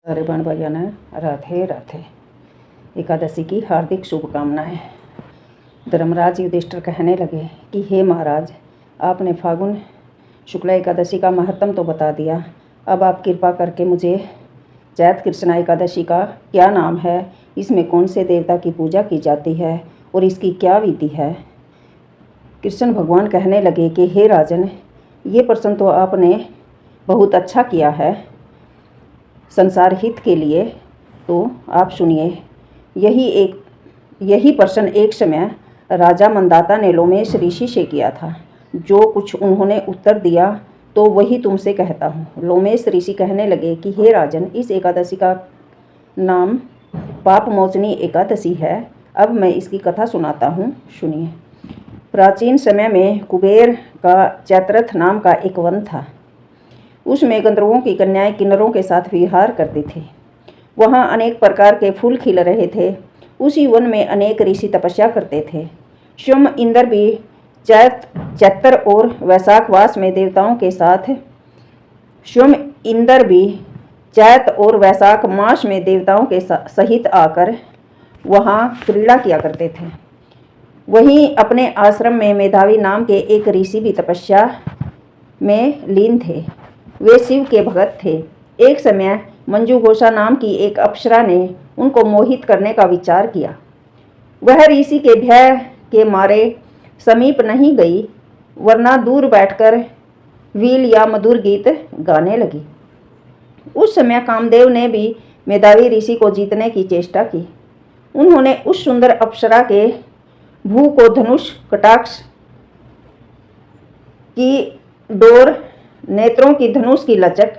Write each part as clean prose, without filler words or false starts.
सारे बहन भाइयों ने राधे राधे। एकादशी की हार्दिक शुभकामनाएं। धर्मराज युधिष्ठिर कहने लगे कि हे महाराज, आपने फागुन शुक्ला एकादशी का महत्व तो बता दिया, अब आप कृपा करके मुझे चैत कृष्णा एकादशी का क्या नाम है, इसमें कौन से देवता की पूजा की जाती है और इसकी क्या विधि है। कृष्ण भगवान कहने लगे कि हे राजन, ये प्रश्न तो आपने बहुत अच्छा किया है संसार हित के लिए, तो आप सुनिए। यही प्रश्न एक समय राजा मंदाता ने लोमेश ऋषि से किया था। जो कुछ उन्होंने उत्तर दिया तो वही तुमसे कहता हूँ। लोमेश ऋषि कहने लगे कि हे राजन, इस एकादशी का नाम पाप मोचनी एकादशी है। अब मैं इसकी कथा सुनाता हूँ, सुनिए। प्राचीन समय में कुबेर का चैत्रथ नाम का एक वन था। उसमें गंधर्वों की कन्याएं किन्नरों के साथ विहार करती थी। वहाँ अनेक प्रकार के फूल खिल रहे थे। उसी वन में अनेक ऋषि तपस्या करते थे। स्वयं इंद्र भी चैत्र और वैशाख मास में देवताओं के साथ चैत और वैशाख मास में देवताओं के सहित आकर वहाँ क्रीड़ा किया करते थे। वहीं अपने आश्रम में मेधावी नाम के एक ऋषि भी तपस्या में लीन थे। वे शिव के भक्त थे। एक समय मंजू घोषा नाम की एक अप्सरा ने उनको मोहित करने का विचार किया। वह ऋषि के भय के मारे समीप नहीं गई, वरना दूर बैठकर वील या मधुर गीत गाने लगी। उस समय कामदेव ने भी मेधावी ऋषि को जीतने की चेष्टा की। उन्होंने उस सुंदर अप्सरा के भू को धनुष, कटाक्ष की डोर, नेत्रों की धनुष की लचक,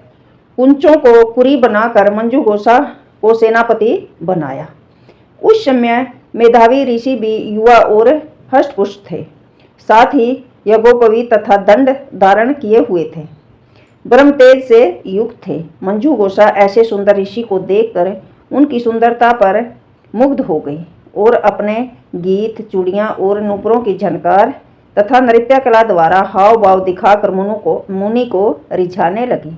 कुंचों को कुरी बनाकर मंजू घोषा को सेनापति बनाया। उस समय मेधावी ऋषि भी युवा और हष्टपुष्ट थे, साथ ही यज्ञोपवी तथा दंड धारण किए हुए थे, ब्रह्म तेज से युक्त थे। मंजू घोषा ऐसे सुंदर ऋषि को देखकर उनकी सुंदरता पर मुग्ध हो गई और अपने गीत, चूड़ियाँ और नूपुरों की झनकार तथा नृत्य कला द्वारा हाव भाव दिखाकर मुनि को रिझाने लगी।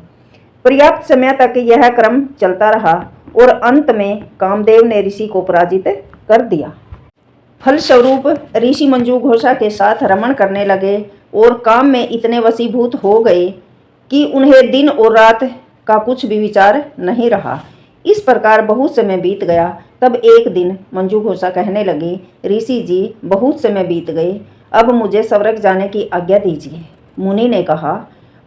पर्याप्त समय तक यह क्रम चलता रहा और अंत में कामदेव ने ऋषि को पराजित कर दिया। फलस्वरूप ऋषि मंजू घोषा के साथ रमण करने लगे और काम में इतने वशीभूत हो गए कि उन्हें दिन और रात का कुछ भी विचार नहीं रहा। इस प्रकार बहुत समय बीत गया। तब एक दिन मंजू घोषा कहने लगे, ऋषि जी, बहुत समय बीत गए, अब मुझे स्वर्ग जाने की आज्ञा दीजिए। मुनि ने कहा,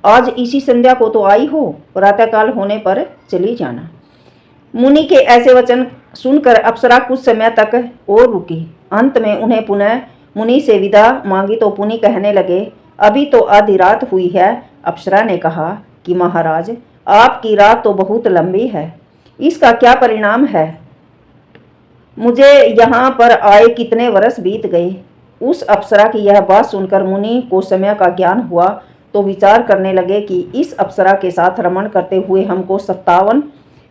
आज इसी संध्या को तो आई हो, प्रातःकाल होने पर चली जाना। मुनि के ऐसे वचन सुनकर अप्सरा कुछ समय तक और रुकी। अंत में उन्हें पुनः मुनि से विदा मांगी तो मुनि कहने लगे, अभी तो आधी रात हुई है। अप्सरा ने कहा कि महाराज, आपकी रात तो बहुत लंबी है, इसका क्या परिणाम है? मुझे यहाँ पर आए कितने वर्ष बीत गए। उस अप्सरा की यह बात सुनकर मुनि को समय का ज्ञान हुआ तो विचार करने लगे कि इस अप्सरा के साथ रमण करते हुए हमको 57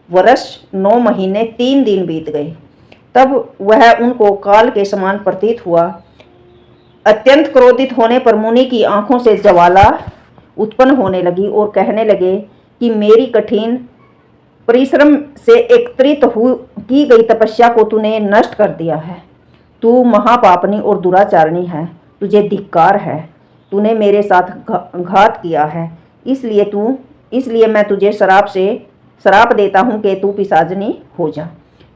वर्ष 9 महीने 3 दिन बीत गए। तब वह उनको काल के समान प्रतीत हुआ। अत्यंत क्रोधित होने पर मुनि की आंखों से ज्वाला उत्पन्न होने लगी और कहने लगे कि मेरी कठिन परिश्रम से एकत्रित की गई तपस्या को तूने नष्ट कर दिया है। तू महापापनी और दुराचारणी है, तुझे धिक्कार है। तूने मेरे साथ घात किया है, इसलिए मैं तुझे श्राप देता हूँ कि तू पिशाचनी हो जा।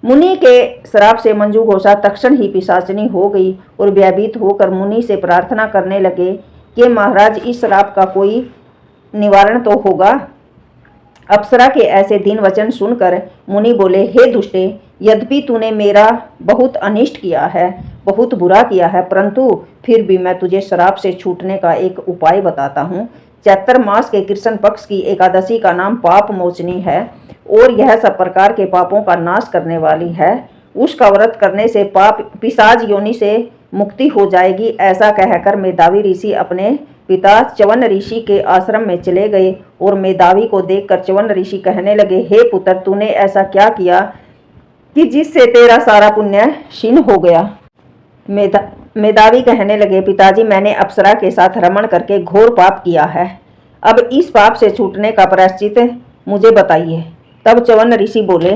मुनि के श्राप से मंजू घोषा तत्क्षण ही पिशाचनी हो गई और भयभीत होकर मुनि से प्रार्थना करने लगे कि महाराज, इस श्राप का कोई निवारण तो होगा। अप्सरा के ऐसे दीन वचन सुनकर मुनि बोले, हे दुष्टे, यद्यपि तूने मेरा बहुत अनिष्ट किया है, बहुत बुरा किया है, परंतु फिर भी मैं तुझे श्राप से छूटने का एक उपाय बताता हूँ। चैत्र मास के कृष्ण पक्ष की एकादशी का नाम पाप मोचनी है और यह सब प्रकार के पापों का नाश करने वाली है। उसका व्रत करने से पिशाच योनि से मुक्ति हो जाएगी। ऐसा कहकर मेधावी ऋषि अपने पिता च्यवन ऋषि के आश्रम में चले गए और मेधावी को देखकर च्यवन ऋषि कहने लगे, हे पुत्र, तूने ऐसा क्या किया कि जिससे तेरा सारा पुण्य क्षीण हो गया। मेधावी कहने लगे, पिताजी, मैंने अप्सरा के साथ रमण करके घोर पाप किया है। अब इस पाप से छूटने का प्रायश्चित मुझे बताइए। तब च्यवन ऋषि बोले,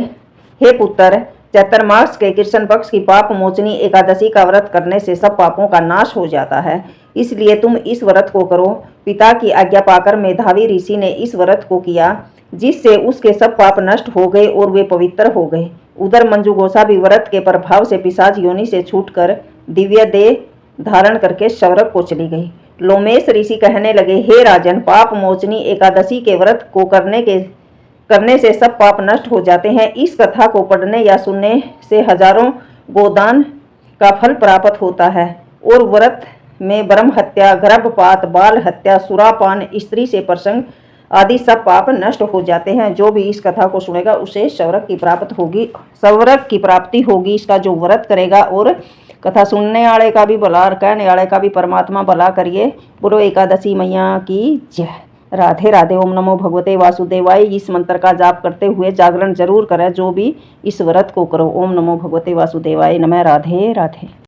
हे पुत्र, चैत्र मास के कृष्ण पक्ष की पाप मोचनी एकादशी का व्रत करने से सब पापों का नाश हो जाता है, इसलिए तुम इस व्रत को करो। पिता की आज्ञा पाकर मेधावी ऋषि ने इस व्रत को किया, जिससे उसके सब पाप नष्ट हो गए और वे पवित्र हो गए। उधर मंजूगोसा भी व्रत के प्रभाव से पिशाच योनि से छूटकर दिव्य देह धारण करके स्वर्ग को चली गई। लोमेश ऋषि कहने लगे, हे राजन, पाप मोचनी एकादशी के व्रत को करने से सब पाप नष्ट हो जाते हैं। इस कथा को पढ़ने या सुनने से हजारों गोदान का फल प्राप्त होता है और व्रत में ब्रह्म हत्या, गर्भपात, बाल हत्या, सुरापान, स्त्री से प्रसंग आदि सब पाप नष्ट हो जाते हैं। जो भी इस कथा को सुनेगा उसे स्वर्ग की प्राप्ति होगी। इसका जो व्रत करेगा, और कथा सुनने वाले का भी भला और कहने वाले का भी परमात्मा भला करिए। बोलो एकादशी मैया की जय। राधे राधे। ओम नमो भगवते वासुदेवाय। इस मंत्र का जाप करते हुए जागरण जरूर करें जो भी इस व्रत को करो। ओम नमो भगवते वासुदेवाय नमः। राधे राधे।